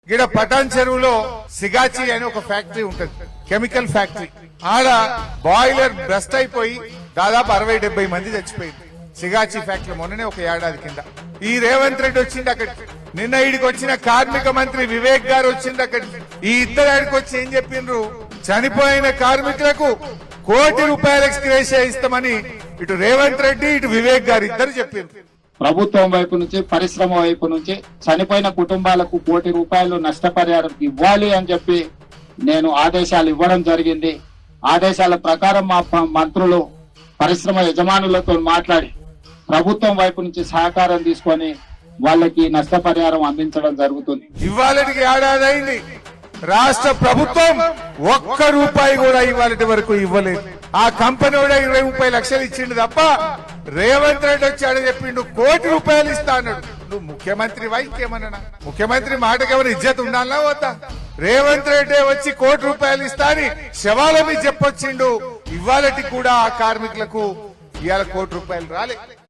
గిడ పటాన్ చెరువులో సిగాచి అని ఒక ఫ్యాక్టరీ ఉంటది, కెమికల్ ఫ్యాక్టరీ. ఆడ బాయిలర్ బ్రస్ట్ అయిపోయి దాదాపు 60-70 మంది చచ్చిపోయింది సిగాచి ఫ్యాక్టరీ. మొన్ననే ఒక ఏడాది కింద ఈ రేవంత్ రెడ్డి వచ్చింది అక్కడికి. నిన్న ఈడికి వచ్చిన కార్మిక మంత్రి వివేక్ గారు వచ్చింది అక్కడికి. ఈ ఇద్దరు ఆడికి వచ్చి ఏం చెప్పిండ్రు, చనిపోయిన కార్మికులకు ₹1 కోటి ఎక్స్గ్రేషియా ఇస్తామని ఇటు రేవంత్ రెడ్డి ఇటు వివేక్ గారు ఇద్దరు చెప్పిండ్రు. ప్రభుత్వం వైపు నుంచి, పరిశ్రమ వైపు నుంచి చనిపోయిన కుటుంబాలకు ₹1 కోటి నష్టపరిహారం ఇవ్వాలి అని చెప్పి నేను ఆదేశాలు ఇవ్వడం జరిగింది. ఆదేశాల ప్రకారం మా మంత్రులు పరిశ్రమ యజమానులతో మాట్లాడి ప్రభుత్వం వైపు నుంచి సహకారం తీసుకొని వాళ్ళకి నష్టపరిహారం అందించడం జరుగుతుంది. ఇవాళకి ఏడాది అయింది, రాష్ట్ర ప్రభుత్వం ₹1 కూడా ఇవాళటి వరకు ఇవ్వలేదు. ఆ కంపెనీ కూడా 20-30 లక్షలు ఇచ్చిండు తప్ప రేవంత్ రెడ్డి వచ్చాడు చెప్పిండు ₹1 కోటి ఇస్తా అన్నాడు. నువ్వు ముఖ్యమంత్రి ఇంకేమన్నా ముఖ్యమంత్రి మాటకి ఎవరు ఇజ్జత్ ఉండాలా వద్దా? రేవంత్ రెడ్డి వచ్చి ₹1 కోటి ఇస్తా అని శవాల మీద చెప్పొచ్చిండు. ఇవాళటి కూడా ఆ కార్మికులకు ఇవాళ ₹1 కోటి రాలే.